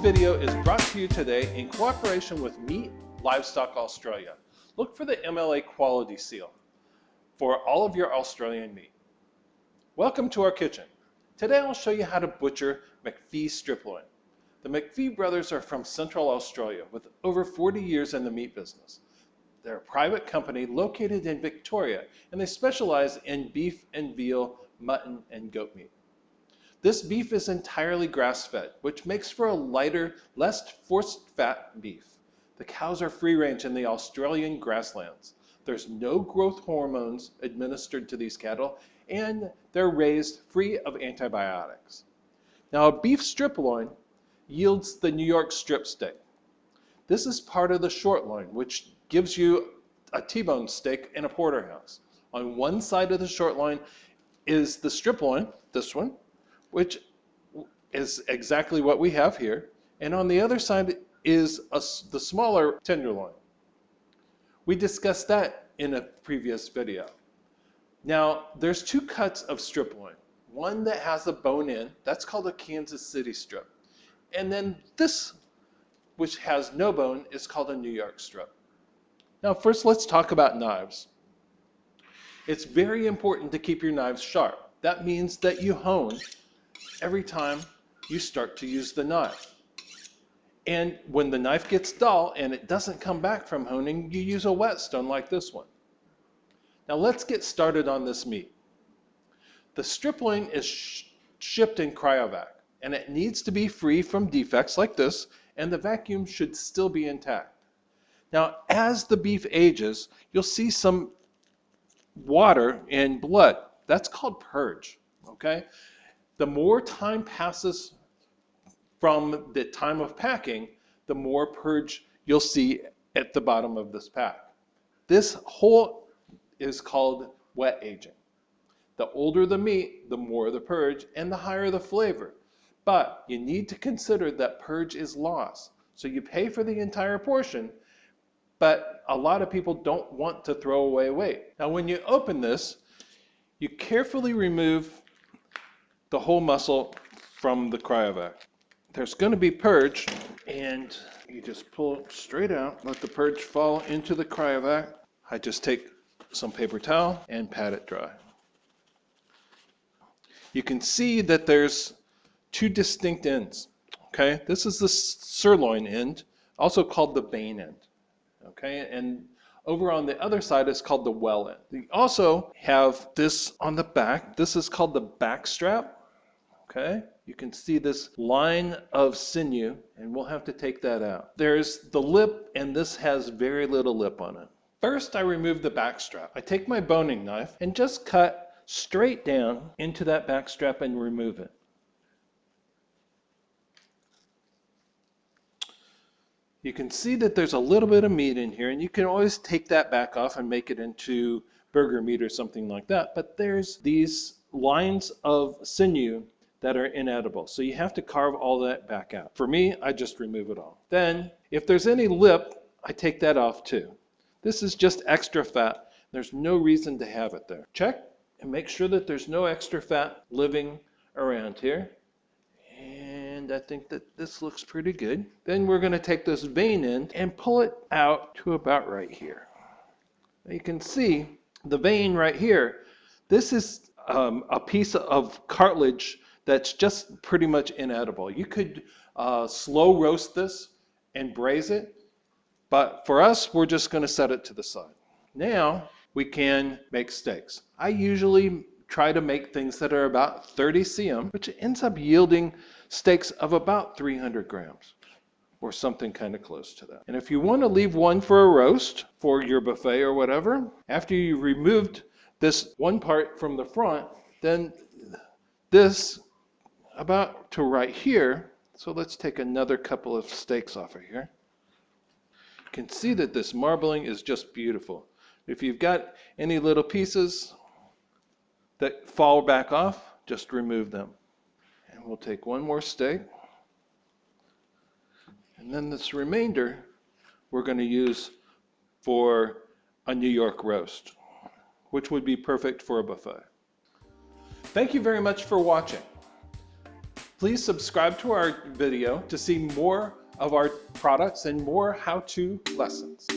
video is brought to you today in cooperation with Meat Livestock Australia. Look for the MLA quality seal for all of your Australian meat. Welcome to our kitchen. Today I'll show you how to butcher McPhee Striploin. The McPhee brothers are from Central Australia with over 40 years in the meat business. They're a private company located in Victoria, and they specialize in beef and veal, mutton, and goat meat. This beef is entirely grass-fed, which makes for a lighter, less forced fat beef. The cows are free-range in the Australian grasslands. There's no growth hormones administered to these cattle, and they're raised free of antibiotics. Now, a beef striploin yields the New York strip steak. This is part of the short loin, which gives you a T-bone steak in a porterhouse. On one side of the short loin is the striploin, this one, which is exactly what we have here. And on the other side is the smaller tenderloin. We discussed that in a previous video. Now, there's two cuts of striploin. One that has a bone in, that's called a Kansas City strip. And then this, which has no bone, is called a New York strip. Now, first let's talk about knives. It's very important to keep your knives sharp. That means that you hone every time you start to use the knife. And when the knife gets dull and it doesn't come back from honing, you use a whetstone like this one. Now let's get started on this meat. The striploin is shipped in cryovac, and it needs to be free from defects like this, and the vacuum should still be intact. Now, as the beef ages, you'll see some water and blood. That's called purge, okay? The more time passes from the time of packing, the more purge you'll see at the bottom of this pack. This whole is called wet aging. The older the meat, the more the purge, and the higher the flavor. But you need to consider that purge is lost. So you pay for the entire portion, but a lot of people don't want to throw away weight. Now when you open this, you carefully remove the whole muscle from the cryovac. There's going to be purge, and you just pull it straight out, let the purge fall into the cryovac. I just take some paper towel and pat it dry. You can see that there's two distinct ends. Okay, this is the sirloin end, also called the vein end. Okay, and over on the other side is called the well end. You also have this on the back. This is called the back strap. Okay, you can see this line of sinew, and we'll have to take that out. There's the lip, and this has very little lip on it. First, I remove the back strap. I take my boning knife and just cut straight down into that back strap and remove it. You can see that there's a little bit of meat in here, and you can always take that back off and make it into burger meat or something like that. But there's these lines of sinew that are inedible. So you have to carve all that back out. For me, I just remove it all. Then, if there's any lip, I take that off too. This is just extra fat. There's no reason to have it there. Check and make sure that there's no extra fat living around here. And I think that this looks pretty good. Then we're going to take this vein end and pull it out to about right here. Now you can see the vein right here. This is a piece of cartilage that's just pretty much inedible. You could slow roast this and braise it, but for us, we're just going to set it to the side. Now we can make steaks. I usually try to make things that are about 30 cm, which ends up yielding steaks of about 300 grams or something kind of close to that. And if you want to leave one for a roast for your buffet or whatever, after you removed this one part from the front, then this about to right here, so let's take another couple of steaks off of here. You can see that this marbling is just beautiful. If you've got any little pieces that fall back off, just remove them. And we'll take one more steak. And then this remainder we're going to use for a New York roast, which would be perfect for a buffet. Thank you very much for watching. Please subscribe to our video to see more of our products and more how-to lessons.